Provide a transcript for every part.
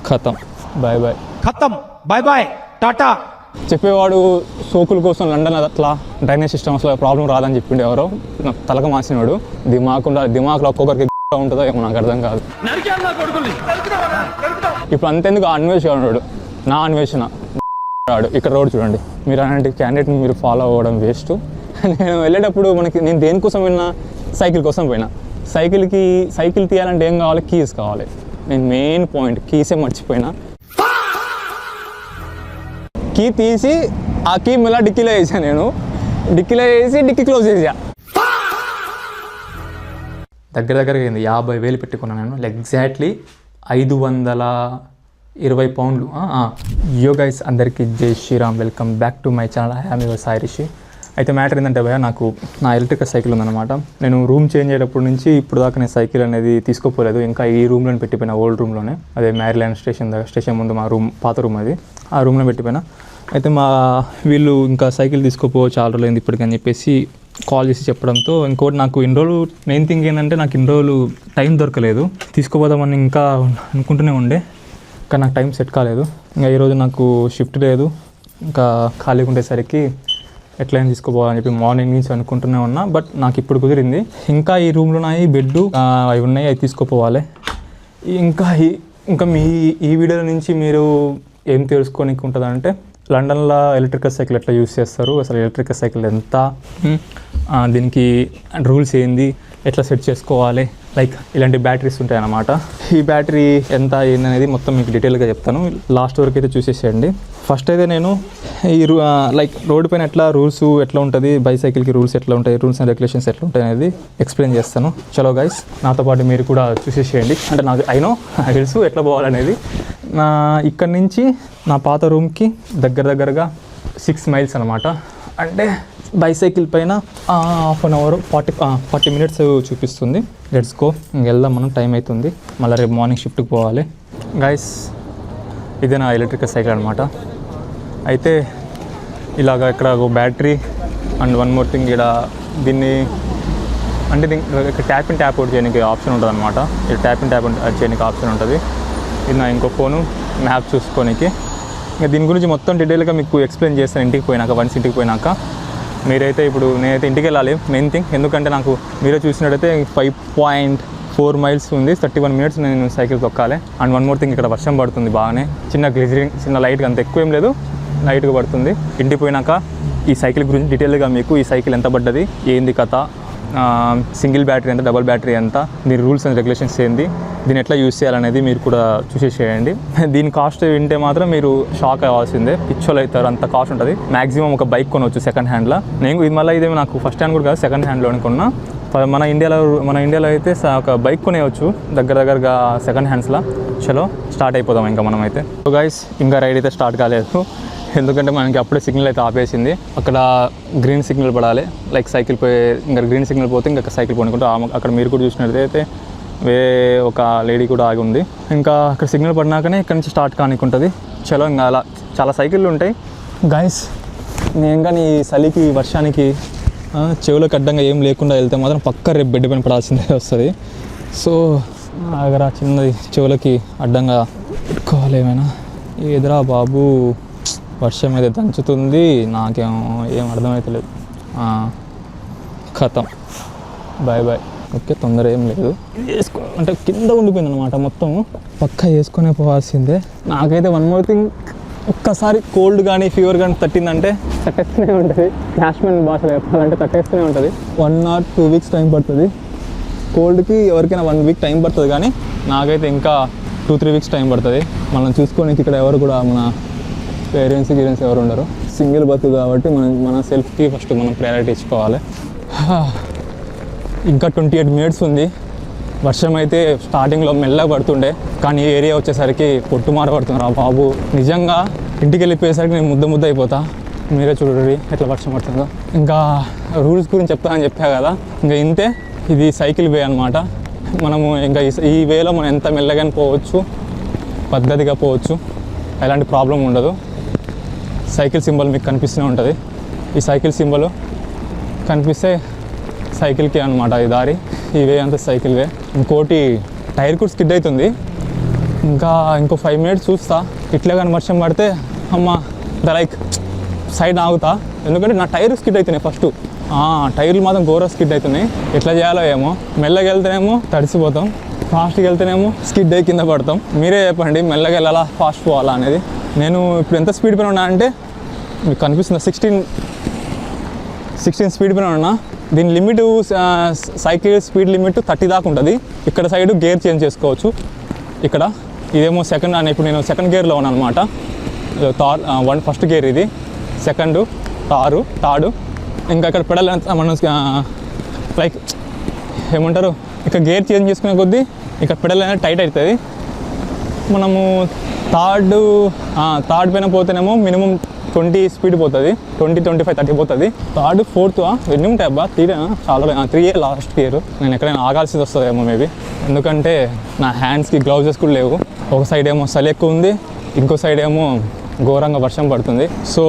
ఖతం bye bye, ఖతం bye bye Tata. చెప్పేవాడు సోకుల కోసం లండన్ అట్లా డ్రైనేజ్ సిస్టమ్ అసలు ప్రాబ్లం రాదని చెప్పిండు ఎవరో, నాకు తలక మాసినాడు. దిమాగ్లో ఒక్కొక్కరికి ఉంటుందో ఏమో నాకు అర్థం కాదు. ఇప్పుడు అంతెందుకు అన్వేషణ నా అన్వేషణ రాడు ఇక్కడ రోడ్ చూడండి. మీరు అలాంటి క్యాండిడేట్ని మీరు ఫాలో అవ్వడం వేస్ట్. నేను వెళ్ళేటప్పుడు నేను దేనికోసం పోయినా, సైకిల్ కోసం పోయినా. సైకిల్ తీయాలంటే ఏం కావాలి? కీస్ కావాలి. నేను మెయిన్ పాయింట్ కీసే మర్చిపోయినా. కీ తీసి ఆ కీ మళ్ళీ డిక్కీలో వేసాను. నేను డిక్కీలో వేసి డిక్కీ క్లోజ్ చేసా. దగ్గర 50,000 పెట్టుకున్నాను నేను. ఎగ్జాక్ట్లీ 520 పౌండ్లు. యో గైస్, అందరికీ జై Shriram. Welcome back to my channel. I am your Sai Rishi. అయితే మ్యాటర్ ఏంటంటే భయ్యా, నాకు నా ఎలక్ట్రికల్ సైకిల్ ఉందన్నమాట. నేను రూమ్ చేంజ్ అయ్యేటప్పటి నుంచి ఇప్పుడు దాకా నేను సైకిల్ అనేది తీసుకోపోలేదు. ఇంకా ఈ రూమ్లో పెట్టిపోయినా, ఓల్డ్ రూమ్లోనే. అదే మ్యారీల్యాండ్ స్టేషన్ ముందు మా రూమ్, పాత రూమ్ అది. ఆ రూమ్లో పెట్టిపోయినా. అయితే వీళ్ళు ఇంకా సైకిల్ తీసుకోపో చాలా రోజులైంది ఇప్పటికని చెప్పేసి కాల్ చేసి చెప్పడంతో, ఇంకోటి నాకు ఇన్ని రోజులు మెయిన్ థింగ్ ఏంటంటే, నాకు ఇన్ని రోజులు టైం దొరకలేదు. తీసుకోపోదామని ఇంకా అనుకుంటూనే ఉండే, కానీ నాకు టైం సెట్ కాలేదు. ఇంకా ఈరోజు నాకు షిఫ్ట్ లేదు, ఇంకా ఖాళీగా ఉండేసరికి ఎట్లయినా తీసుకోపోవాలని చెప్పి మార్నింగ్ నుంచి అనుకుంటూనే ఉన్నా. బట్ నాకు ఇప్పుడు కుదిరింది. ఇంకా ఈ రూమ్లో ఉన్నాయి బెడ్ అవి ఉన్నాయి, అవి తీసుకోపోవాలి. ఇంకా ఈ వీడియో నుంచి మీరు ఏం తెలుసుకోనికి ఉంటుందంటే, లండన్లో ఎలక్ట్రికల్ సైకిల్ ఎట్లా యూస్ చేస్తారు, అసలు ఎలక్ట్రికల్ సైకిల్ ఎంత, దీనికి రూల్స్ ఏంది, ఎట్లా సెట్ చేసుకోవాలి, లైక్ ఇలాంటి బ్యాటరీస్ ఉంటాయన్నమాట. ఈ బ్యాటరీ ఎంత ఏందనేది మొత్తం మీకు డీటెయిల్గా చెప్తాను. లాస్ట్ వరకు అయితే చూసేసేయండి. ఫస్ట్ అయితే నేను లైక్ రోడ్డు పైన ఎట్లా రూల్స్ ఎట్లా ఉంటుంది, బైసైకిల్కి రూల్స్ ఎట్లా ఉంటాయి, రూల్స్ అండ్ రెగ్యులేషన్స్ ఎట్లా ఉంటాయి అనేది ఎక్స్ప్లెయిన్ చేస్తాను. చలో గైస్, నాతో పాటు మీరు కూడా చూసేసేయండి. అంటే నాకు తెలుసు ఎట్లా పోవాలనేది. ఇక్కడ నుంచి నా పాత రూమ్కి దగ్గరగా 6 మైల్స్ అనమాట. అంటే బైసైకిల్ పైన హాఫ్ అన్ అవర్ 40 మినిట్స్ చూపిస్తుంది. లెట్స్ గో, వెళ్దాం మనం. టైం అవుతుంది, మళ్ళీ రేపు మార్నింగ్ షిఫ్ట్కి పోవాలి. గైస్, ఇదే నా ఎలక్ట్రికల్ సైకిల్ అనమాట. అయితే ఇలాగ ఇక్కడ ఒక battery and one more thing, ఇక్కడ దీన్ని అంటే ఇక్కడ ట్యాప్ అవుట్ చేయడానికి ఆప్షన్ ఉంటుంది అనమాట. ఇక్కడ ట్యాప్ అవుట్ చేయడానికి ఆప్షన్ ఉంటుంది. ఇది నా ఇంకో ఫోను, మ్యాప్ చూసుకోనికి. ఇంకా దీని గురించి మొత్తం డీటెయిల్గా మీకు ఎక్స్ప్లెయిన్ చేస్తాను ఇంటికి పోయినాక. మీరైతే ఇప్పుడు నేనైతే ఇంటికి వెళ్ళాలి మెయిన్ థింగ్. ఎందుకంటే నాకు మీరే చూసినట్టయితే 5.4 మైల్స్ ఉంది, 31 మినిట్స్ నేను సైకిల్ తొక్కాలి. అండ్ వన్ మోర్ థింగ్, ఇక్కడ వర్షం పడుతుంది బాగానే, చిన్న లైట్గా, అంత ఎక్కువ ఏం లేదు, లైట్గా పడుతుంది. ఇంటికి పోయినాక ఈ సైకిల్ గురించి డీటెయిల్గా మీకు, ఈ సైకిల్ ఎంత పడ్డది, ఏంది కథ, సింగిల్ బ్యాటరీ ఎంత, డబల్ బ్యాటరీ ఎంత, దీని రూల్స్ అండ్ రెగ్యులేషన్స్ ఏంది, దీన్ని ఎట్లా యూస్ చేయాలనేది మీరు కూడా చూసేసేయండి. దీని కాస్ట్ వింటే మాత్రం మీరు షాక్ అవ్వాల్సిందే, పిచ్చోలు అవుతారు, అంత కాస్ట్ ఉంటుంది. మ్యాక్సిమం ఒక బైక్ కొనవచ్చు సెకండ్ హ్యాండ్లో. ఇది మళ్ళీ ఇదేమి నాకు ఫస్ట్ హ్యాండ్ కూడా కాదు, సెకండ్ హ్యాండ్లో కొన్నా. మన ఇండియాలో అయితే ఒక బైక్ కొనేయచ్చు దగ్గరగా సెకండ్ హ్యాండ్స్లో. చలో స్టార్ట్ అయిపోదాం ఇంకా మనం అయితే. సో గైస్, ఇంకా రైడ్ అయితే స్టార్ట్ కాలేదు, ఎందుకంటే మనకి అప్పుడే సిగ్నల్ అయితే ఆపేసింది. అక్కడ గ్రీన్ సిగ్నల్ పడాలి, లైక్ సైకిల్ ఇంకా గ్రీన్ సిగ్నల్ పోతే ఇంకా సైకిల్ పోనుకుంటూ అక్కడ మీరు కూడా చూసినట్టయితే వేరే ఒక లేడీ కూడా ఆగి ఉంది. ఇంకా అక్కడ సిగ్నల్ పడినాకనే ఇక్కడ నుంచి స్టార్ట్ కానికుంటుంది. చలో ఇంకా అలా చాలా సైకిళ్ళు ఉంటాయి. గైస్, నేను కానీ ఈ చలికి వర్షానికి చెవులకు అడ్డంగా ఏం లేకుండా వెళ్తే మాత్రం పక్క రేపు బెడ్ పైన పడాల్సిందే వస్తుంది. సో అక్కడ చిన్నది చెవులకి అడ్డంగా పెట్టుకోవాలి ఏమైనా. ఎదురా బాబు, వర్షం అయితే దంచుతుంది, ఏం అర్థమవుతలేదు. ఖతం బాయ్ బాయ్. ఓకే, తొందర ఏం లేదు. అంటే కింద ఉండిపోయింది అనమాట మొత్తం, పక్క వేసుకునే పోవాల్సిందే. నాకైతే వన్ మోర్ థింగ్, ఒక్కసారి కోల్డ్ కానీ ఫీవర్ కానీ తట్టిందంటే తట్టేస్తూనే ఉంటుంది. క్యాష్మెన్ భాషలో చెప్పాలంటే తట్టేస్తూనే ఉంటుంది. 1 or 2 వీక్స్ టైం పడుతుంది. కోల్డ్కి ఎవరికైనా 1 వీక్ టైం పడుతుంది, కానీ నాకైతే ఇంకా 2-3 వీక్స్ టైం పడుతుంది. మనం చూసుకోనికి ఇక్కడ ఎవరు కూడా మన పేరెంట్స్ ఎవరు ఉండరు. సింగిల్ బతుకు కాబట్టి మన సెల్ఫ్కి ఫస్ట్ మనం ప్రయారిటీ ఇచ్చుకోవాలి. ఇంకా 28 మినిట్స్ ఉంది. వర్షం అయితే స్టార్టింగ్లో మెల్లగా పడుతుండే, కానీ ఈ ఏరియా వచ్చేసరికి పొట్టుమార పడుతుంది. బాబు, నిజంగా ఇంటికి వెళ్ళిపోయేసరికి నేను ముద్ద అయిపోతా. మీరే చూడండి ఎట్లా వర్షం పడుతుందో. ఇంకా రూల్స్ గురించి చెప్తానని చెప్పా కదా, ఇంకా ఇంతే. ఇది సైకిల్ వే అనమాట. మనము ఇంకా ఈ వేలో మనం ఎంత మెల్లగానే పోవచ్చు, పద్ధతిగా పోవచ్చు, ఎలాంటి ప్రాబ్లం ఉండదు. సైకిల్ సింబల్ మీకు కనిపిస్తూనే ఉంటుంది. ఈ సైకిల్ సింబల్ కనిపిస్తే సైకిల్కి అనమాట ఈ దారి. ఈ వే అంతా సైకిల్ వే. ఇంకోటి, టైర్ కూడా స్కిడ్ అవుతుంది. ఇంకా ఇంకో 5 minutes చూస్తా. ఇట్లే కానీ వర్షం పడితే అమ్మ లైక్ సైడ్ ఆగుతా, ఎందుకంటే నా టైర్ స్కిడ్ అవుతున్నాయి. ఫస్ట్ టైర్లు మాత్రం ఘోర స్కిడ్ అవుతున్నాయి. ఎట్లా చేయాలో ఏమో. మెల్లగా వెళ్తేనేమో తడిసిపోతాం, ఫాస్ట్గా వెళ్తేనేమో స్కిడ్ అయ్యి కింద పడతాం. మీరే చెప్పండి, మెల్లగా వెళ్ళాలా ఫాస్ట్ పోవాలా అనేది. నేను ఇప్పుడు ఎంత స్పీడ్ పైన ఉన్నా అంటే మీకు కనిపిస్తుంది, 16 స్పీడ్ పైన ఉన్నా. దీని లిమిట్ సైకిల్ స్పీడ్ లిమిట్ 30 దాకా ఉంటుంది. ఇక్కడ సైడ్ గేర్ చేంజ్ చేసుకోవచ్చు. ఇక్కడ ఇదేమో సెకండ్ అని, ఇప్పుడు నేను సెకండ్ గేర్లో ఉన్నాను అనమాట. ఫస్ట్ గేర్ ఇది, సెకండ్ థర్డ్. ఇంకా ఇక్కడ పెడల్ మనం లైక్ ఏమంటారు, ఇక్కడ గేర్ చేంజ్ చేసుకునే కొద్దీ ఇక్కడ పెడల్ అనేది టైట్ అవుతుంది. మనము థర్డ్ పైన పోతేనేమో మినిమం 20 స్పీడ్ పోతుంది, 20, 25, 30 పోతుంది. థర్డ్, ఫోర్త్ ఎన్ని ఉంటాయి అబ్బా? 3 లాస్ట్ ఇయర్. నేను ఎక్కడైనా ఆగాల్సి వస్తుందేమో మేబీ, ఎందుకంటే నా హ్యాండ్స్కి గ్లౌజెస్ కూడా లేవు. ఒక సైడ్ ఏమో చలి ఎక్కువ ఉంది, ఇంకో సైడ్ ఏమో ఘోరంగా వర్షం పడుతుంది. సో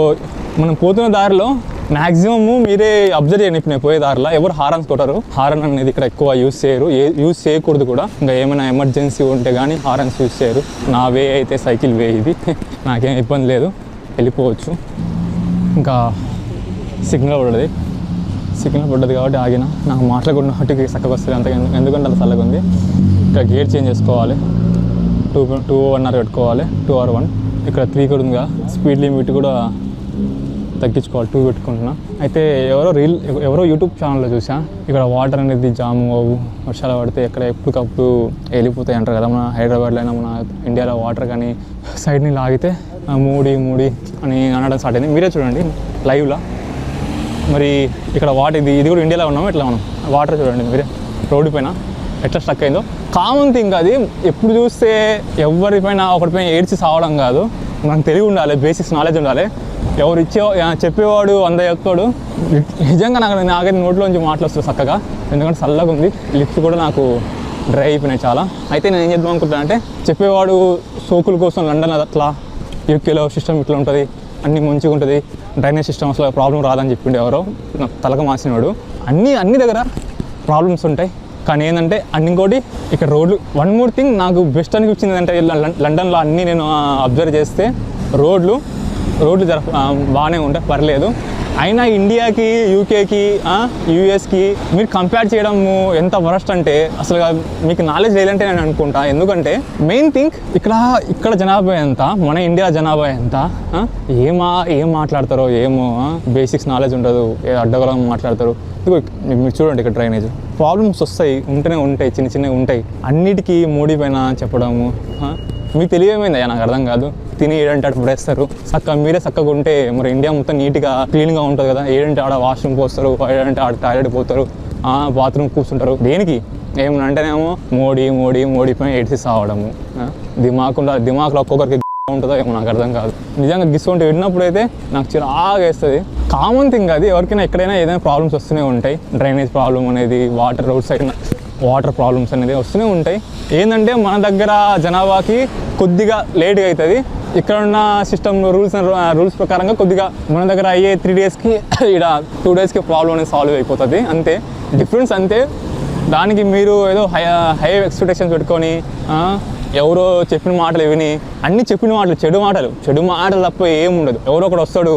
మనం పోతున్న దారిలో మ్యాక్సిమమ్ మీరే అబ్జర్వ్ చేయండి. ఇప్పుడు నేను పోయే దారిలో ఎవరు హారన్స్ కొట్టరు. హారన్ అనేది ఇక్కడ ఎక్కువ యూజ్ చేయరు, యూజ్ చేయకూడదు కూడా. ఇంకా ఏమైనా ఎమర్జెన్సీ ఉంటే కానీ హారన్స్ యూజ్ చేయరు. నా వే అయితే సైకిల్ వే ఇది, నాకేం ఇబ్బంది లేదు, వెళ్ళిపోవచ్చు. ఇంకా సిగ్నల్ పడ్డది కాబట్టి ఆగిన. నాకు మాట్లాడుకున్న హట్టుకి చక్కగా వస్తుంది అంత, ఎందుకంటే అలా చల్లగా ఉంది. ఇక్కడ గేర్ చేంజ్ చేసుకోవాలి, 2 పెట్టుకోవాలి, 2 or 1. ఇక్కడ 3 కూడా ఉందిగా. స్పీడ్ లిమిట్ కూడా తగ్గించుకోవాలి, 2 పెట్టుకుంటున్నా. అయితే ఎవరో యూట్యూబ్ ఛానల్లో చూసా, ఇక్కడ వాటర్ అనేది జాము అవ్వు, వర్షాలు పడితే ఎక్కడ ఎప్పటికప్పుడు వెళ్ళిపోతాయి అంటారు కదా. మన హైదరాబాద్లో అయినా మన ఇండియాలో వాటర్ కానీ సైడ్ని లాగితే మూడి అని అనడం స్టార్ట్ అయింది. మీరే చూడండి లైవ్లో. మరి ఇక్కడ వాటర్ ఇది కూడా ఇండియాలో ఉన్నాము, ఇట్లా మనం వాటర్ చూడండి మీరే రోడ్డు పైన ఎట్లా స్టక్ అయిందో. కామన్ థింగ్ అది. ఎప్పుడు చూస్తే ఎవరిపైన ఒకటిపైన ఏడ్చి సావడం కాదు, మనకు తెలివి ఉండాలి, బేసిక్స్ నాలెడ్జ్ ఉండాలి. ఎవరు చెప్పేవాడు 100 చెప్తాడు. నిజంగా నాకైతే నోట్లోంచి మాట్లాడుతుంది చక్కగా, ఎందుకంటే చల్లగా ఉంది. లిప్స్ కూడా నాకు డ్రై అయిపోయినాయి చాలా. అయితే నేను ఏం చేద్దాం అనుకుంటున్నా అంటే, చెప్పేవాడు సోకుల కోసం లండన్ అట్లా, యూకేలో సిస్టమ్ ఇట్లా ఉంటుంది, అన్నీ మంచిగా ఉంటుంది, డ్రైనేజ్ సిస్టమ్ అసలు ప్రాబ్లం రాదని చెప్పిండు ఎవరో, నాకు తలక మాసినవాడు. అన్ని దగ్గర ప్రాబ్లమ్స్ ఉంటాయి. కానీ ఏంటంటే ఇంకోటి ఇక్కడ రోడ్లు. వన్ మోర్ థింగ్ నాకు బెస్ట్ అనిపించింది అంటే, లండన్లో అన్నీ నేను అబ్జర్వ్ చేస్తే రోడ్లు బాగానే ఉంటాయి, పర్లేదు. అయినా ఇండియాకి, యూకేకి, యూఎస్కి మీరు కంపేర్ చేయడం ఎంత వరస్ట్ అంటే అసలు మీకు నాలెడ్జ్ లేదంటే నేను అనుకుంటా. ఎందుకంటే మెయిన్ థింగ్ ఇక్కడ జనాభా ఎంత, మన ఇండియా జనాభా ఎంత, ఏం మాట్లాడతారో ఏమో, బేసిక్స్ నాలెడ్జ్ ఉండదు, అడ్డగోళం మాట్లాడతారు. మీరు చూడండి ఇక్కడ డ్రైనేజ్ ప్రాబ్లమ్స్ ఉంటూనే ఉంటాయి, చిన్నగా ఉంటాయి. అన్నిటికీ మోడీ పైన చెప్పడము. మీకు తెలియమైందయ్యా, నాకు అర్థం కాదు. తిని ఏడంటే అటు పడేస్తారు. మీరే చక్కగా ఉంటే మరి ఇండియా మొత్తం నీట్గా క్లీన్గా ఉంటుంది కదా. ఏడంటే ఆడ వాష్రూమ్ పోస్తారు, ఏడంటే ఆడ టాయిలెట్ పోతారు, బాత్రూమ్ కూర్చుంటారు. దేనికి? ఏమన్నా అంటేనేమో మోడీ పైన ఏడ్చి సావడము. దిమాకులో ఒక్కొక్కరికి ఉంటుందో ఏమో నాకు అర్థం కాదు. నిజంగా గిసుకుంటే విన్నప్పుడు అయితే నాకు చిరాగా వేస్తుంది. కామన్ థింగ్ అది, ఎవరికైనా ఎక్కడైనా ఏదైనా ప్రాబ్లమ్స్ వస్తూనే ఉంటాయి. డ్రైనేజ్ ప్రాబ్లం అనేది, రోడ్ సైడ్ వాటర్ ప్రాబ్లమ్స్ అనేది వస్తూనే ఉంటాయి. ఏంటంటే మన దగ్గర జనాభాకి కొద్దిగా లేట్గా అవుతుంది. ఇక్కడ ఉన్న సిస్టమ్ రూల్స్ ప్రకారంగా కొద్దిగా మన దగ్గర అయ్యే 3 daysకి ఇక్కడ 2 daysకి ప్రాబ్లం అనేది సాల్వ్ అయిపోతుంది. అంతే డిఫరెన్స్, అంతే. దానికి మీరు ఏదో హై ఎక్స్పెక్టేషన్స్ పెట్టుకొని ఎవరో చెప్పిన మాటలు విని, అన్ని చెప్పిన మాటలు చెడు మాటలు తప్ప ఏముండదు. ఎవరో ఒకడు వస్తాడు,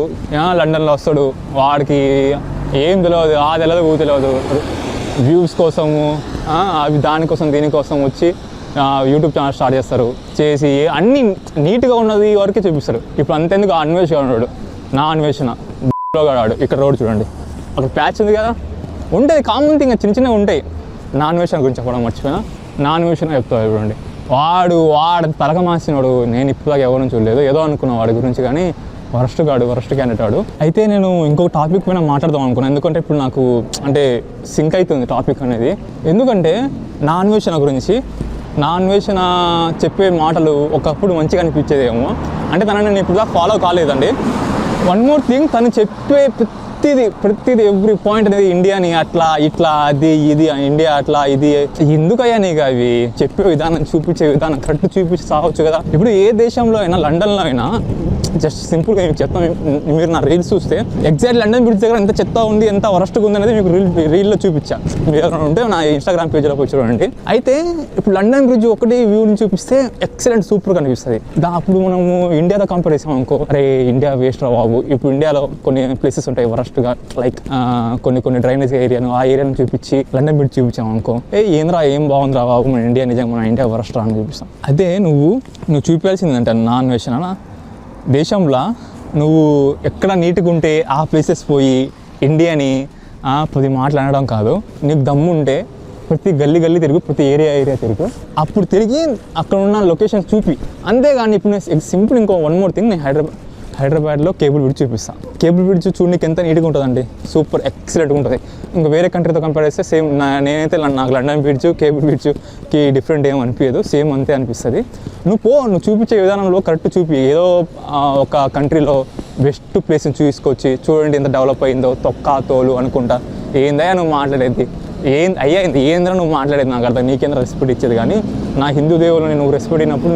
లండన్లో వస్తాడు, వాడికి ఏం తెలియదు, తెలియదు, వ్యూస్ కోసము అవి దానికోసం దీనికోసం వచ్చి యూట్యూబ్ ఛానల్ స్టార్ట్ చేసి అన్నీ నీట్గా ఉన్నది వరకే చూపిస్తారు. ఇప్పుడు అంతెందుకు అన్వేషణ ఉన్నాడు, నా అన్వేషణ ఆడు. ఇక్కడ రోడ్ చూడండి, అక్కడ ప్యాచ్ ఉంది కదా, ఉంటుంది. కామన్ థింగ్ చిన్న ఉంటాయి. నా అన్వేషణ గురించి చెప్పడం మర్చిపోయినా, నా అన్వేషణ చెప్తాడు చూడండి. వాడు తలక మాసినవాడు. నేను ఇప్పుడుదాకా ఎవరిని చూడలేదు, ఏదో అనుకున్నా వాడి గురించి, కానీ వరస్ట్ క్యాండిడేట్ వాడు. అయితే నేను ఇంకొక టాపిక్ పైన మాట్లాడదాం అనుకున్నాను, ఎందుకంటే ఇప్పుడు నాకు అంటే సింక్ అవుతుంది టాపిక్ అనేది. ఎందుకంటే నా అన్వేషణ చెప్పే మాటలు ఒకప్పుడు మంచిగా అనిపించేదేమో, అంటే తనని నేను ఇప్పుడు ఫాలో కాలేదండి. వన్ మోర్ థింగ్, తను చెప్పే ప్రతిదీ ఎవ్రీ పాయింట్ అనేది ఇండియాని అట్లా ఇట్లా అది ఇది, ఇండియా అట్లా ఇది, ఎందుకయ్యా నీకు అవి చెప్పే విధానం, చూపించే విధానం కరెక్ట్ చూపించి సావచ్చు కదా. ఇప్పుడు ఏ దేశంలో అయినా, లండన్లో అయినా జస్ట్ సింపుల్గా మీకు చెప్తాను. మీరు నా రీల్స్ చూస్తే ఎగ్జాక్ట్ లండన్ బ్రిడ్జ్ దగ్గర ఎంత చెత్త ఉంది, ఎంత వరస్ట్గా ఉంది అనేది మీకు రీల్లో చూపించా. మీరు ఎవరైనా ఉంటే నా ఇన్స్టాగ్రామ్ పేజ్లో పోయి చూడండి. అయితే ఇప్పుడు లండన్ బ్రిడ్జ్ ఒకటి వ్యూని చూపిస్తే ఎక్సలెంట్ సూపర్ కనిపిస్తుంది. అప్పుడు మనము ఇండియాతో కంపేర్ చేసాం అనుకో, అరే ఇండియా వేస్ట్ రా బాబు. ఇప్పుడు ఇండియాలో కొన్ని ప్లేసెస్ ఉంటాయి వరస్ట్గా, లైక్ కొన్ని డ్రైనేజ్ ఏరియాను, ఆ ఏరియాను చూపించి లండన్ బ్రిడ్జ్ చూపించాం అనుకో, ఏంద్రా ఏం బాగుందిరా బాబు మన ఇండియా, నిజంగా మన ఇండియా వరస్ట్ రా అని చూపిస్తాం. అదే నువ్వు చూపించాల్సిందంటే నా అన్వేషణ, దేశంలో నువ్వు ఎక్కడ నీట్గా ఉంటే ఆ ప్లేసెస్ పోయి ఇండియాని 10 మాటలు అనడం కాదు. నీకు దమ్ము ఉంటే ప్రతి గల్లీ తిరుగు, ప్రతి ఏరియా తిరుగు. అప్పుడు తిరిగి అక్కడ ఉన్న లొకేషన్ చూపి. అంతేగాని ఇప్పుడు నేను సింపుల్ ఇంకో వన్ మోర్ థింగ్, నేను హైదరాబాద్లో కేబుల్ బ్రిడ్జ్ చూపిస్తాను. కేబుల్ బ్రిడ్జ్ చూడడానికి ఎంత నీట్గా ఉంటుందండి, సూపర్ ఎక్సలెంట్గా ఉంటుంది. ఇంకా వేరే కంట్రీతో కంపేర్ చేస్తే సేమ్. నేనైతే నాకు లండన్ బ్రిడ్జ్ కేబుల్ బ్రిడ్జ్కి డిఫరెంట్ ఏం అనిపించదు, సేమ్ అంతే అనిపిస్తుంది. నువ్వు చూపించే విధానంలో కరెక్ట్ చూపి. ఏదో ఒక కంట్రీలో బెస్ట్ ప్లేస్ని చూసుకొచ్చి చూడండి ఎంత డెవలప్ అయిందో, తొక్కా తోలు అనుకుంటా. ఏందయ్యా నువ్వు మాట్లాడేది, ఏంద్రా నువ్వు మాట్లాడేది, నాకు అర్థం. నీకేంద్ర రెస్పెక్ట్ ఇచ్చేది, కానీ నా హిందూ దేవుళ్ళని నువ్వు రెస్పెక్ట్ అయినప్పుడు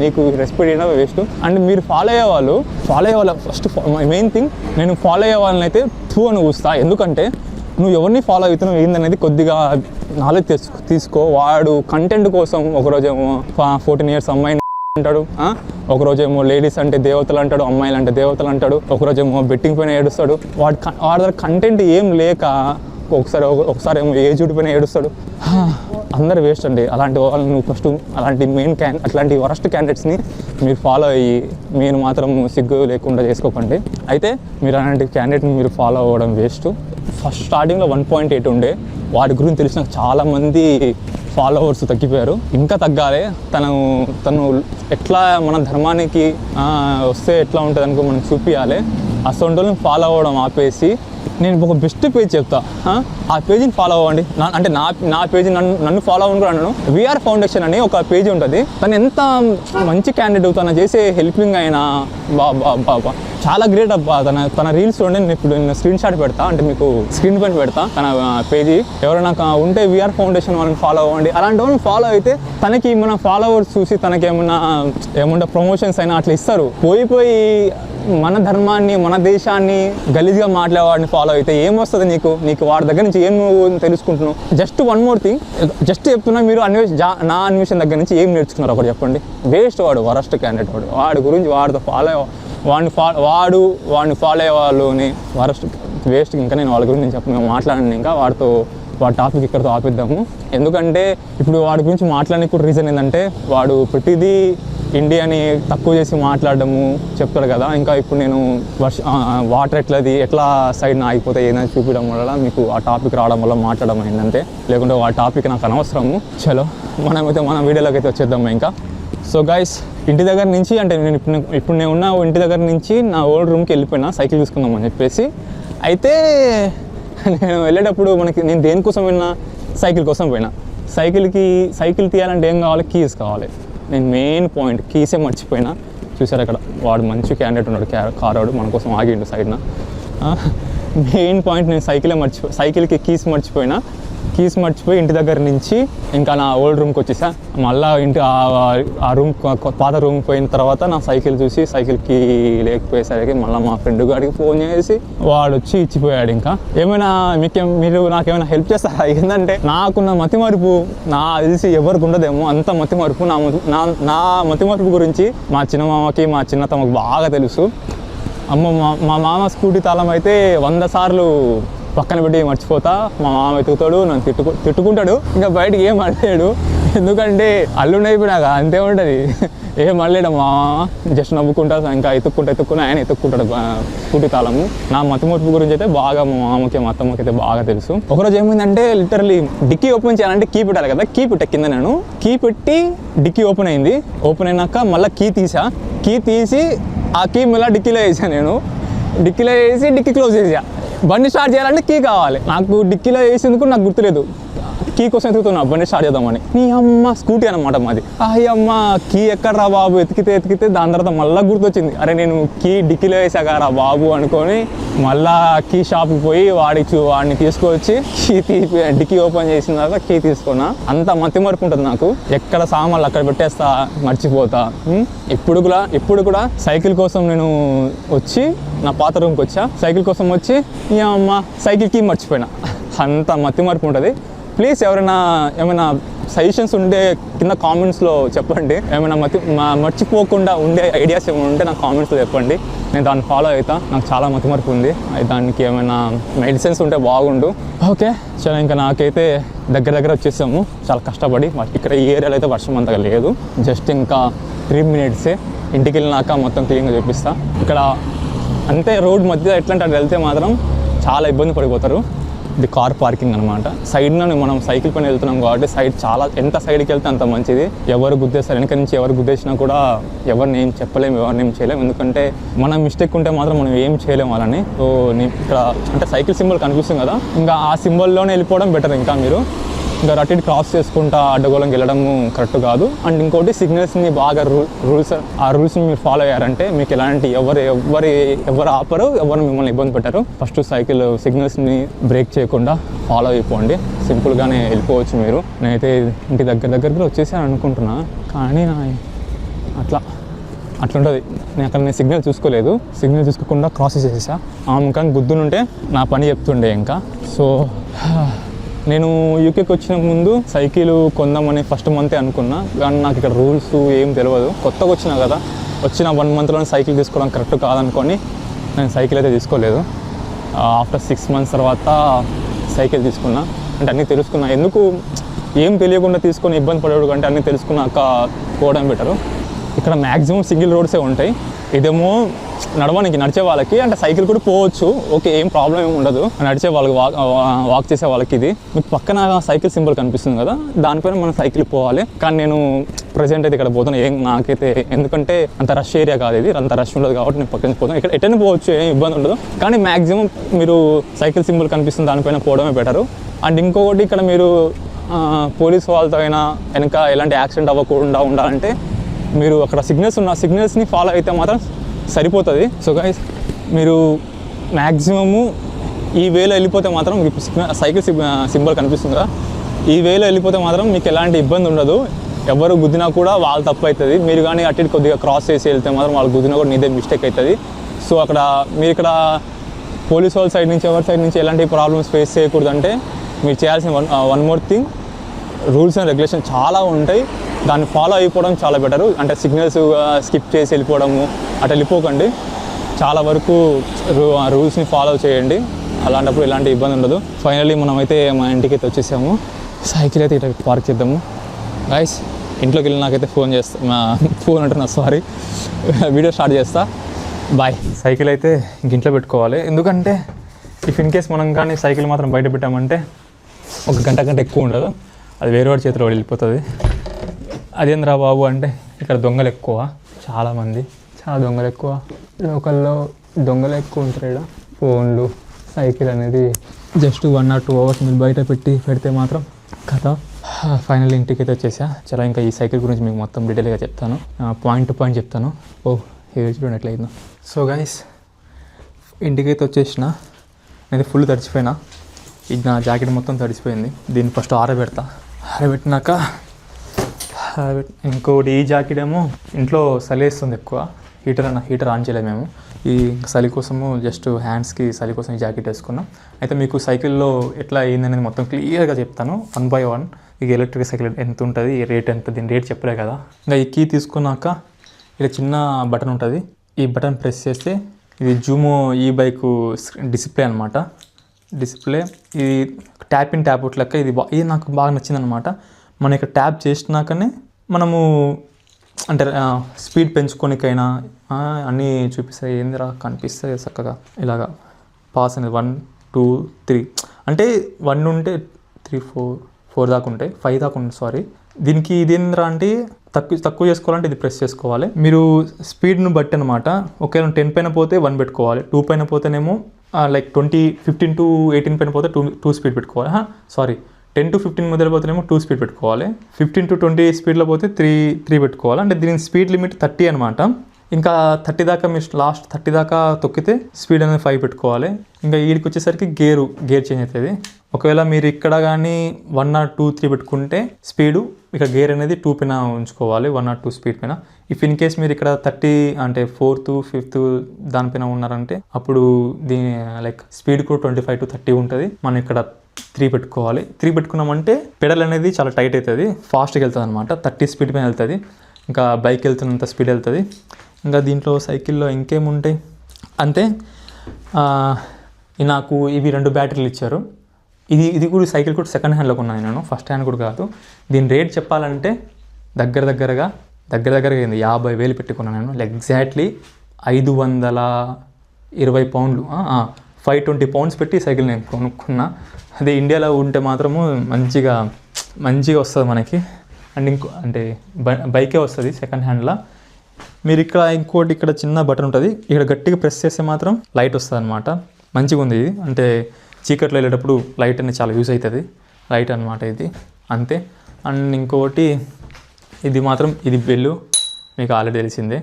నీకు రెస్పెక్ట్ అయినా వేస్ట్. అండ్ మీరు ఫాలో అయ్యే వాళ్ళు ఫస్ట్ మెయిన్ థింగ్, నేను ఫాలో అయ్యే వాళ్ళని అయితే అని చూస్తా. ఎందుకంటే నువ్వు ఎవరిని ఫాలో అవుతున్నావు ఏందనేది కొద్దిగా నాలెడ్జ్ తీసుకో. వాడు కంటెంట్ కోసం ఒకరోజేమో 14 years అమ్మాయిని అంటాడు, ఒకరోజేమో లేడీస్ అంటే దేవతలు అంటాడు, అమ్మాయిలు అంటే దేవతలు అంటాడు, ఒకరోజేమో బెట్టింగ్ పైన ఏడుస్తాడు. వాడి దగ్గర కంటెంట్ ఏం లేక ఒకసారి ఏమో ఏజ్డ్ పైన ఏడుస్తాడు. అందరు వేస్ట్ అండి. అలాంటి వాళ్ళని నువ్వు ఫస్ట్ అట్లాంటి వరస్ట్ క్యాండిడేట్స్ని మీరు ఫాలో అయ్యి మీరు మాత్రం సిగ్గు లేకుండా చేసుకోకండి. అయితే మీరు అలాంటి క్యాండిడేట్ని మీరు ఫాలో అవ్వడం వేస్ట్. ఫస్ట్ స్టార్టింగ్లో 1.8 ఉండే, వాడి గురించి తెలిసిన చాలామంది ఫాలోవర్స్ తగ్గిపోయారు, ఇంకా తగ్గాలి. తను ఎట్లా మన ధర్మానికి వస్తే ఎట్లా ఉంటుంది అనుకో మనం చూపించాలి. అసలు ఫాలో అవ్వడం ఆపేసి నేను ఒక బెస్ట్ పేజ్ చెప్తా, ఆ పేజీని ఫాలో అవ్వండి. అంటే నా పేజీ నన్ను ఫాలో అవ్వను కూడా అన్నాను. విఆర్ ఫౌండేషన్ అని ఒక పేజీ ఉంటుంది. తను ఎంత మంచి క్యాండిడేట్, తను చేసే హెల్పింగ్ అయినా బాబా చాలా గ్రేట్ అబ్బా. తన రీల్స్ చూడండి. నేను స్క్రీన్ షాట్ పెడతా, అంటే మీకు స్క్రీన్ పైన పెడతా తన పేజీ. ఎవరైనా ఉంటే విఆర్ ఫౌండేషన్ వాళ్ళని ఫాలో అవ్వండి. అలాంటి వాళ్ళని ఫాలో అయితే తనకి మన ఫాలోవర్స్ చూసి తనకి ఏమన్నా ప్రమోషన్స్ అయినా అట్లా ఇస్తారు. పోయి మన ధర్మాన్ని మన దేశాన్ని గలీజ్గా మాట్లాడేవాడిని ఫాలో అయితే ఏమొస్తుంది నీకు వాడి దగ్గర నుంచి ఏం నువ్వు తెలుసుకుంటున్నావు? Just one more thing, just చెప్తున్నా, మీరు నా అన్వేషణ దగ్గర నుంచి ఏం నేర్చుకున్నారు ఒకటి చెప్పండి. వేస్ట్, వాడు వరస్ట్ క్యాండిడేట్. వాడి గురించి వాడితో వాడిని ఫాలో అయ్యే వాళ్ళని వరస్ట్ వేస్ట్. ఇంకా నేను వాళ్ళ గురించి చెప్పను, మాట్లాడండి. ఇంకా వాడి టాపిక్ ఇక్కడితో ఆపిద్దాము. ఎందుకంటే ఇప్పుడు వాడి గురించి మాట్లాడడానికి కూడా రీజన్ ఏంటంటే వాడు ప్రతిదీ ఇండియాని తక్కువ చేసి మాట్లాడడము చెప్తాడు కదా. ఇంకా ఇప్పుడు నేను వాటర్ ఎట్లా సైడ్ ఆగిపోతే ఏదైనా చూపించడం వల్ల మీకు ఆ టాపిక్ రావడం వల్ల మాట్లాడడం అయిందంటే, లేకుంటే ఆ టాపిక్ నాకు అనవసరము. చలో మన వీడియోలోకి అయితే వచ్చేద్దాము. ఇంకా సో గైస్, ఇంటి దగ్గర నుంచి, అంటే నేను ఇప్పుడు నేను ఉన్న ఇంటి దగ్గర నుంచి నా ఓల్డ్ రూమ్కి వెళ్ళిపోయినా సైకిల్ తీసుకుందామని చెప్పేసి. అయితే నేను వెళ్ళేటప్పుడు నేను దేనికోసం పోయినా, సైకిల్ కోసం పోయినా. సైకిల్ తీయాలంటే ఏం కావాలి? కీస్ కావాలి. నేను మెయిన్ పాయింట్ కీసే మర్చిపోయినా. చూసారు అక్కడ వాడు మంచి క్యాండిడేట్ ఉన్నాడు, కార్ వాడు మన కోసం ఆగిండు సైడ్న. మెయిన్ పాయింట్, నేను సైకిల్కి కీస్ మర్చిపోయి ఇంటి దగ్గర నుంచి ఇంకా నా ఓల్డ్ రూమ్కి వచ్చేసా. మళ్ళీ ఆ రూమ్, పాత రూమ్ పోయిన తర్వాత నా సైకిల్ చూసి సైకిల్కి లేకపోయేసరికి మళ్ళీ మా ఫ్రెండ్ గారికి ఫోన్ చేసి వాడు వచ్చి ఇచ్చిపోయాడు. ఇంకా ఏమైనా మీరు నాకేమైనా హెల్ప్ చేస్తారా? ఏంటంటే నాకున్న మతిమరుపు నా తెలిసి ఎవరికి ఉండదేమో అంత మతిమరుపు. నా మతిమరుపు గురించి మా చిన్నమామకి మా చిన్నతమ్మకి బాగా తెలుసు. మా మామ స్కూటీ తాళం అయితే 100 సార్లు పక్కన పెట్టి మర్చిపోతా. మా మామ ఎత్తుకుతాడు, నన్ను తిట్టుకుంటాడు. ఇంకా బయటికి ఏం అనలేడు, ఎందుకంటే అల్లుండి అయిపోయినాక అంతే ఉంటుంది. ఏం అనలేడు మా మామ, జస్ట్ నవ్వుకుంటా. ఇంకా ఎత్తుక్కుని ఆయన ఎత్తుక్కుంటాడు స్కూటీ తాళము. నా మతిమూర్పు గురించి అయితే బాగా మా మామకి మా అత్తమ్మకి అయితే బాగా తెలుసు. ఒకరోజు ఏమైందంటే లిటరలీ డిక్కీ ఓపెన్ చేయాలంటే కీ పెట్టాలి కదా. కీ పెట్టా కింద, నేను కీ పెట్టి డిక్కీ ఓపెన్ అయింది. ఓపెన్ అయినాక మళ్ళీ కీ తీసి ఆ కీ మళ్ళీ డిక్కీలో వేసాను. నేను డిక్కీలో వేసి డిక్కీ క్లోజ్ చేసా. బండి స్టార్ట్ చేయాలంటే కీ కావాలి. నాకు డిక్కీలో వేసేందుకు నాకు గుర్తులేదు. కీ కోసం ఎత్తుకుతున్నా బండి స్టార్ట్ చేద్దామని. నీ అమ్మ స్కూటీ అనమాట మాది. అమ్మ కీ ఎక్కడ్రా బాబు, ఎతికితే దాని తర్వాత మళ్ళీ గుర్తొచ్చింది, అరే నేను కీ డిక్కీలో వేసాగారా బాబు అనుకొని మళ్ళా కీ షాప్కి పోయి వాడిని తీసుకొచ్చి డిక్కీ ఓపెన్ చేసిన తర్వాత కీ తీసుకున్నా. అంత మతి మరుపు ఉంటుంది నాకు, ఎక్కడ సామాన్లు అక్కడ పెట్టేస్తా, మర్చిపోతా. ఇప్పుడు కూడా సైకిల్ కోసం నేను వచ్చి నా పాత రూమ్కి వచ్చా, సైకిల్ కోసం వచ్చి ఈ అమ్మ సైకిల్ కీ మర్చిపోయినా. అంత మతి మరుపు ఉంటుంది. ప్లీజ్ ఎవరైనా ఏమైనా సజెషన్స్ ఉంటే కింద కామెంట్స్లో చెప్పండి. ఏమైనా మర్చిపోకుండా ఉండే ఐడియాస్ ఏమైనా ఉంటే నాకు కామెంట్స్లో చెప్పండి, నేను దాన్ని ఫాలో అవుతా. నాకు చాలా మతిమరుపు ఉంది, దానికి ఏమైనా మెడిసిన్స్ ఉంటే బాగుండు. ఓకే చాలా, ఇంకా నాకైతే దగ్గర వచ్చేసాము చాలా కష్టపడి. ఇక్కడ ఈ ఏరియాలో అయితే వర్షం అంతగా లేదు, జస్ట్ ఇంకా 3 minutes ఇంటికి వెళ్ళినాక మొత్తం క్లీన్గా చూపిస్తా. ఇక్కడ అంతే రోడ్ మధ్య ఎట్లంటే అటు వెళ్తే మాత్రం చాలా ఇబ్బంది పడిపోతారు. ఇది కార్ పార్కింగ్ అనమాట. సైడ్న మనం సైకిల్ పైన వెళ్తున్నాం కాబట్టి ఎంత సైడ్కి వెళ్తే అంత మంచిది. ఎవరు గుద్దేస్తారు, వెనక నుంచి ఎవరు గుద్దేసినా కూడా ఎవరిని ఏం చెప్పలేము, ఎవరిని ఏం చేయలేము. ఎందుకంటే మన మిస్టేక్ ఉంటే మాత్రం మనం ఏం చేయలేము వాళ్ళని. సో ఇక్కడ అంటే సైకిల్ సింబల్ కనిపిస్తుంది కదా, ఇంకా ఆ సింబల్లోనే వెళ్ళిపోవడం బెటర్. ఇంకా మీరు ఇంకా రట్టిని క్రాస్ చేసుకుంటా అడ్డగోళంకి వెళ్ళడము కరెక్ట్ కాదు. అండ్ ఇంకోటి సిగ్నల్స్ని బాగా ఆ రూల్స్ని మీరు ఫాలో అయ్యారంటే మీకు ఎలాంటి ఎవరు ఆపరు, ఎవరు మిమ్మల్ని ఇబ్బంది పెట్టారు. ఫస్ట్ సైకిల్ సిగ్నల్స్ని బ్రేక్ చేయకుండా ఫాలో అయిపోండి, సింపుల్గానే వెళ్ళిపోవచ్చు మీరు. నేనైతే ఇంటి దగ్గరికి వచ్చేసాను అనుకుంటున్నా, కానీ అట్లుంటుంది. నేను సిగ్నల్ చూసుకోలేదు, సిగ్నల్ చూసుకోకుండా క్రాస్ చేసేసా. కానీ గుద్దునుంటే నా పని చెప్తుండే ఇంకా. సో నేను యూకేకి వచ్చిన ముందు సైకిల్ కొందామని ఫస్ట్ మంతే అనుకున్నా, కానీ నాకు ఇక్కడ రూల్స్ ఏం తెలియదు. కొత్తగా వచ్చినా కదా, వచ్చిన 1 monthలోనే సైకిల్ తీసుకోవడం కరెక్ట్ కాదనుకొని నేను సైకిల్ అయితే తీసుకోలేదు. ఆఫ్టర్ 6 months తర్వాత సైకిల్ తీసుకున్నా. అంటే అన్నీ తెలుసుకున్నా, ఎందుకు ఏం తెలియకుండా తీసుకొని ఇబ్బంది పడేవాడు కంటే అన్నీ తెలుసుకున్నాక పోవడం బెటరు. ఇక్కడ మ్యాక్సిమం సింగిల్ రోడ్సే ఉంటాయి. ఇదేమో నడిచే వాళ్ళకి, అంటే సైకిల్ కూడా పోవచ్చు, ఓకే, ఏం ప్రాబ్లం ఏమి ఉండదు. నడిచే వాళ్ళకి వాక్ చేసే వాళ్ళకి ఇది. మీకు పక్కన సైకిల్ సింబల్ కనిపిస్తుంది కదా, దానిపైన మనం సైకిల్ పోవాలి. కానీ నేను ప్రజెంట్ అయితే ఇక్కడ పోతాను. నాకైతే ఎందుకంటే అంత రష్ ఏరియా కాదు ఇది, అంత రష్ ఉండదు కాబట్టి నేను పక్కన పోతాను. ఇక్కడ ఎటైనా పోవచ్చు, ఏం ఇబ్బంది ఉండదు. కానీ మ్యాక్సిమం మీరు సైకిల్ సింబల్ కనిపిస్తుంది దానిపైన పోవడమే బెటరు. అండ్ ఇంకొకటి, ఇక్కడ మీరు పోలీస్ వాళ్ళతో అయినా వెనక ఎలాంటి యాక్సిడెంట్ అవ్వకుండా ఉండాలంటే మీరు అక్కడ సిగ్నల్స్ని ఫాలో అయితే మాత్రం సరిపోతుంది. సో గైస్, మీరు మ్యాక్సిమము ఈ వేలో వెళ్ళిపోతే మాత్రం మీకు సైకిల్ సింబల్ కనిపిస్తుంది కదా, ఈ వేలో వెళ్ళిపోతే మాత్రం మీకు ఎలాంటి ఇబ్బంది ఉండదు. ఎవరు గుద్దినా కూడా వాళ్ళు తప్పు అవుతుంది. మీరు కానీ అటు కొద్దిగా క్రాస్ చేసి వెళ్తే మాత్రం వాళ్ళు గుద్దినా కూడా నీదే మిస్టేక్ అవుతుంది. సో మీరు ఇక్కడ పోలీస్ వాళ్ళ సైడ్ నుంచి ఎవరి సైడ్ నుంచి ఎలాంటి ప్రాబ్లమ్స్ ఫేస్ చేయకూడదు అంటే మీరు చేయాల్సిన one more thing, rules and regulation చాలా ఉంటాయి, దాన్ని ఫాలో అయిపోవడం చాలా బెటరు. అంటే సిగ్నల్స్ స్కిప్ చేసి వెళ్ళిపోవడము అటు వెళ్ళిపోకండి. చాలా వరకు రూల్స్ని ఫాలో చేయండి, అలాంటప్పుడు ఎలాంటి ఇబ్బంది ఉండదు. ఫైనల్లీ మనమైతే మా ఇంటికి అయితే వచ్చేసాము. సైకిల్ అయితే ఇట్లా పార్క్ చేద్దాము. గైస్, ఇంట్లోకి వెళ్ళి నాకైతే ఫోన్ అంటున్నా, సారీ, వీడియో స్టార్ట్ చేస్తా. బాయ్. సైకిల్ అయితే ఇంట్లో పెట్టుకోవాలి, ఎందుకంటే ఇన్ కేస్ మనం కానీ సైకిల్ మాత్రం బయట పెట్టామంటే 1 గంట కంటే ఎక్కువ ఉండదు, అది వేరే వాడి చేతిలో వెళ్ళిపోతుంది. అదేంద్రా బాబు అంటే ఇక్కడ దొంగలు ఎక్కువ, చాలా దొంగలు ఎక్కువ, లోకల్లో దొంగలు ఎక్కువ ఉంటారు. ఇక్కడ ఫోన్లు, సైకిల్ అనేది జస్ట్ 1 or 2 hours మీరు బయట పెడితే మాత్రం కథ. ఫైనల్ ఇంటికి అయితే వచ్చేసా. చాలా ఇంకా ఈ సైకిల్ గురించి మీకు మొత్తం డీటెయిల్గా చెప్తాను, పాయింట్ టు పాయింట్ చెప్తాను. హెయిర్ చూడండి ఎట్లయిందో. సో గైస్, ఇంటికైతే వచ్చేసిన. నేను ఫుల్ తడిచిపోయినా, ఇది నా జాకెట్ మొత్తం తడిచిపోయింది. దీన్ని ఫస్ట్ ఆరబెట్టినాక ఇంకోటి, ఈ జాకెట్ ఏమో ఇంట్లో చలి వేస్తుంది ఎక్కువ, హీటర్ ఆన్ చేయలేదు మేము. ఈ చలి కోసము జస్ట్ హ్యాండ్స్కి చలి కోసం ఈ జాకెట్ వేసుకున్నాం. అయితే మీకు సైకిల్లో ఎట్లా అయిందనేది మొత్తం క్లియర్గా చెప్తాను 1 by 1. ఇక ఎలక్ట్రిక్ సైకిల్ ఎంత ఉంటుంది, రేట్ ఎంత, దీని రేట్ చెప్పలే కదా. ఇంకా ఈ కీ తీసుకున్నాక ఇలా చిన్న బటన్ ఉంటుంది, ఈ బటన్ ప్రెస్ చేస్తే ఇది జూమో ఈ బైక్ డిస్ప్లే అనమాట. డిస్ప్లే ఇది ట్యాప్ ఇన్ ట్యాప్ అవుట్ లెక్క. ఇది నాకు బాగా నచ్చిందనమాట. మనం ఇక్కడ ట్యాప్ చేసినాకనే మనము అంటే స్పీడ్ పెంచుకోనికైనా అన్నీ చూపిస్తాయి. ఏందిరా కనిపిస్తాయి చక్కగా ఇలాగా. పాస్ అనేది 1 2 3 అంటే 1 ఉంటే 3 4 దాకా ఉంటాయి, 5 దాకా ఉంటాయి, సారీ. దీనికి ఇదేంద్రా అంటే తక్కువ చేసుకోవాలంటే ఇది ప్రెస్ చేసుకోవాలి. మీరు స్పీడ్ను బట్టి అనమాట. ఒకవేళ 10 పైన పోతే 1 పెట్టుకోవాలి, 2 పైన పోతేనేమో లైక్ 15 to 18 పైన పోతే 2 స్పీడ్ పెట్టుకోవాలి. సారీ, 10 to 15 మధ్యలో పోతేనేమో 2 స్పీడ్ పెట్టుకోవాలి, 15 to 20 స్పీడ్లో పోతే 3 పెట్టుకోవాలి. అంటే దీని స్పీడ్ లిమిట్ 30 అనమాట. ఇంకా 30 దాకా మీరు లాస్ట్ 30 దాకా తొక్కితే స్పీడ్ అనేది 5 పెట్టుకోవాలి. ఇంకా వీడికి వచ్చేసరికి గేర్ చేంజ్ అవుతుంది. ఒకవేళ మీరు ఇక్కడ కానీ 1 or 2, 3 పెట్టుకుంటే స్పీడు ఇక్కడ గేర్ అనేది 2 పైన ఉంచుకోవాలి, 1 or 2 స్పీడ్ పైన. ఇఫ్ ఇన్ కేస్ మీరు ఇక్కడ 30 అంటే 4th, 5th దానిపైన ఉన్నారంటే అప్పుడు దీని లైక్ స్పీడ్ కూడా 25 to 30 ఉంటుంది. మనం ఇక్కడ 3 పెట్టుకోవాలి. 3 పెట్టుకున్నామంటే పెడల్ అనేది చాలా టైట్ అవుతుంది, ఫాస్ట్గా వెళ్తుంది అనమాట. 30 స్పీడ్ పైన వెళ్తుంది, ఇంకా బైక్ వెళ్తున్నంత స్పీడ్ వెళ్తుంది. ఇంకా దీంట్లో సైకిల్లో ఇంకేముంటాయి అంతే. నాకు ఇవి 2 బ్యాటరీలు ఇచ్చారు. ఇది కూడా సైకిల్ కూడా సెకండ్ హ్యాండ్లో కొన్నాను నేను, ఫస్ట్ హ్యాండ్ కూడా కాదు. దీని రేట్ చెప్పాలంటే దగ్గరగా 50,000 పెట్టుకున్నాను నేను. ఎగ్జాక్ట్లీ 520 పౌండ్లు, 520 పౌండ్స్ పెట్టి సైకిల్ నేను కొనుక్కున్నా. అదే ఇండియాలో ఉంటే మాత్రము మంచిగా వస్తుంది మనకి. అండ్ అంటే బైకే వస్తుంది సెకండ్ హ్యాండ్లో. మీరు ఇక్కడ చిన్న బటన్ ఉంటుంది, ఇక్కడ గట్టిగా ప్రెస్ చేస్తే మాత్రం లైట్ వస్తుంది అనమాట. మంచిగా ఉంది ఇది. అంటే చీకట్లో వెళ్ళేటప్పుడు లైట్ అనేది చాలా యూజ్ అవుతుంది, లైట్ అనమాట ఇది అంతే. అండ్ ఇంకోటి ఇది బెల్లు మీకు ఆల్రెడీ తెలిసిందే.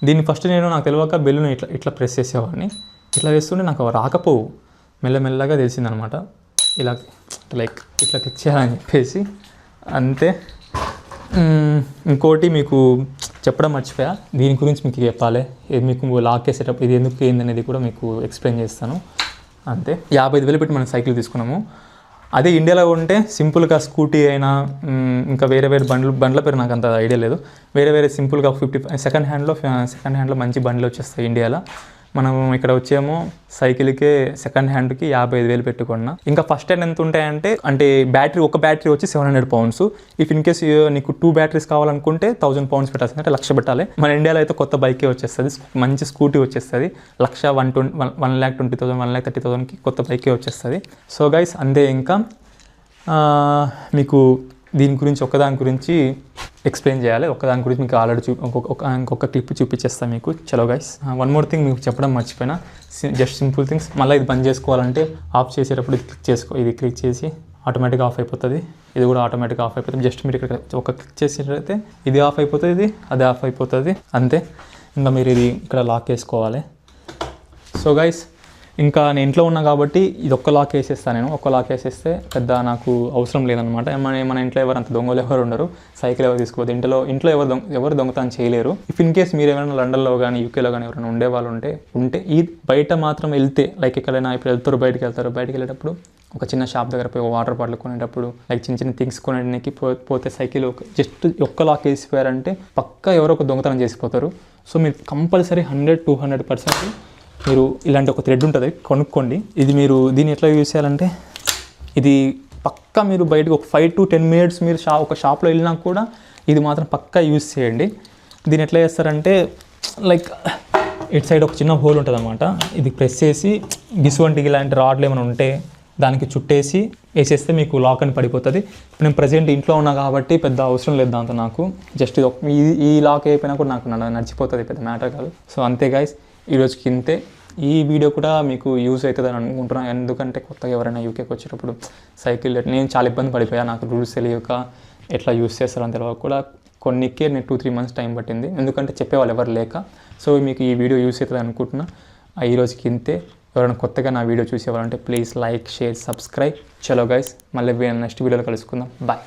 దీన్ని ఫస్ట్ నాకు తెలియక బెల్లుని ఇట్లా ప్రెస్ చేసేవాడిని. ఇట్లా చేస్తుంటే నాకు రాకపోవు, మెల్లమెల్లగా తెలిసిందనమాట. ఇలా ఇట్లా క్లిక్ చేయాలని చెప్పేసి అంతే. ఇంకోటి మీకు చెప్పడం మర్చిపోయా, దీని గురించి మీకు చెప్పాలి. మీకు లాక్ వేసేటప్పుడు ఇది ఎందుకు ఏందనేది కూడా మీకు ఎక్స్ప్లెయిన్ చేస్తాను అంతే. 55,000 పెట్టి మనం సైకిల్ తీసుకున్నాము. అదే ఇండియాలో ఉంటే సింపుల్గా స్కూటీ అయినా ఇంకా వేరే బండ్ల పేరు నాకు అంత ఐడియా లేదు, వేరే సింపుల్గా 50 సెకండ్ హ్యాండ్లో మంచి బండ్లు వచ్చేస్తాయి ఇండియాలో. మనం ఇక్కడ వచ్చేమో సైకిల్కే సెకండ్ హ్యాండ్కి 55,000 పెట్టుకున్నా. ఇంకా ఫస్ట్ హ్యాండ్ ఎంత ఉంటాయంటే ఒక బ్యాటరీ వచ్చి 700 pounds. ఇఫ్ ఇన్ కేస్ నీకు 2 బ్యాటరీస్ కావాలనుకుంటే 1000 pounds పెట్టాల్సింది, అంటే 1,00,000 పెట్టాలి. మన ఇండియాలో అయితే కొత్త బైకే వచ్చేస్తుంది, మంచి స్కూటీ వచ్చేస్తుంది. 1,120,000 1,30,000కి కొత్త బైకే వచ్చేస్తుంది. సో గైస్ అంతే. ఇంకా మీకు దీని గురించి ఒకదాని గురించి ఎక్స్ప్లెయిన్ చేయాలి, ఒకదాని గురించి మీకు ఆల్రెడీ ఇంకొక క్లిప్ చూపించేస్తాను మీకు. చలో గైస్, వన్ మోర్ థింగ్ మీకు చెప్పడం మర్చిపోయినా, జస్ట్ సింపుల్ థింగ్స్. మళ్ళీ ఇది బంద్ చేసుకోవాలంటే ఆఫ్ చేసేటప్పుడు ఇది క్లిక్ చేసి ఆటోమేటిక్గా ఆఫ్ అయిపోతుంది, ఇది కూడా ఆటోమేటిక్గా ఆఫ్ అయిపోతుంది. జస్ట్ మీరు ఇక్కడ ఒక క్లిక్ చేసినట్లయితే ఇది ఆఫ్ అయిపోతుంది, అది ఆఫ్ అయిపోతుంది అంతే. ఇంకా మీరు ఇది ఇక్కడ లాక్ వేసుకోవాలి. సో గైస్, ఇంకా నేను ఇంట్లో ఉన్నా కాబట్టి ఇది ఒక్క లాక్ వేసేస్తాను నేను. ఒక్క లాక్ వేసేస్తే పెద్ద నాకు అవసరం లేదనమాట. మన ఇంట్లో అంత దొంగలు ఎవరు ఉండరు, సైకిల్ ఎవరు తీసుకోవద్దు. ఇంట్లో ఎవరు దొంగతనం చేయలేరు. ఇఫ్ ఇన్ కేస్ మీరు ఏమైనా లండన్లో కానీ యూకేలో కానీ ఎవరైనా ఉండేవాళ్ళు ఉంటే ఈ బయట మాత్రం వెళ్తే, లైక్ ఎక్కడైనా ఇప్పుడు బయటికి వెళ్ళేటప్పుడు ఒక చిన్న షాప్ దగ్గర పోయి వాటర్ బాటిల్ కొనేటప్పుడు, లైక్ చిన్న థింగ్స్ కొనడానికి పోతే సైకిల్ జస్ట్ ఒక్క లాక్ వేసిపోయారంటే పక్కా ఎవరో ఒక దొంగతనం చేసిపోతారు. సో మీరు కంపల్సరీ 100-200% మీరు ఇలాంటి ఒక థ్రెడ్ ఉంటుంది కొనుక్కోండి. ఇది మీరు దీన్ని ఎట్లా యూజ్ చేయాలంటే, ఇది పక్కా మీరు బయటకు ఒక 5 to 10 minutes మీరు ఒక షాప్లో వెళ్ళినా కూడా ఇది మాత్రం పక్కా యూజ్ చేయండి. దీన్ని ఎట్లా చేస్తారంటే, లైక్ ఇటు సైడ్ ఒక చిన్న హోల్ ఉంటుంది అనమాట. ఇది ప్రెస్ చేసి గిసువంటికి ఇలాంటి రాడ్లు ఏమైనా ఉంటే దానికి చుట్టేసి వేసేస్తే మీకు లాక్ అని పడిపోతుంది. ఇప్పుడు నేను ప్రజెంట్ ఇంట్లో ఉన్నా కాబట్టి పెద్ద అవసరం లేదు దాంతో నాకు. జస్ట్ ఈ లాక్ అయిపోయినా కూడా నాకు నడిచిపోతుంది, పెద్ద మ్యాటర్ కాదు. సో అంతే గైస్, ఈరోజుకి ఇంతే. ఈ వీడియో కూడా మీకు యూజ్ అవుతుంది అని అనుకుంటున్నాను. ఎందుకంటే కొత్తగా ఎవరైనా యూకేకి వచ్చేటప్పుడు సైకిల్ నేను చాలా ఇబ్బంది పడిపోయా, నాకు రూల్స్ తెలియక ఎట్లా యూజ్ చేస్తారని తెలియక కూడా కొన్నికే నేను 2-3 months టైం పట్టింది, ఎందుకంటే చెప్పేవాళ్ళు ఎవరు లేక. సో మీకు ఈ వీడియో యూజ్ అవుతుంది అనుకుంటున్నా. ఈరోజుకి ఇంతే. ఎవరైనా కొత్తగా నా వీడియో చూసేవాళ్ళంటే ప్లీజ్ లైక్, షేర్, సబ్స్క్రైబ్. చలో గైస్, మళ్ళీ నెక్స్ట్ వీడియోలో కలుసుకుందాం. బాయ్.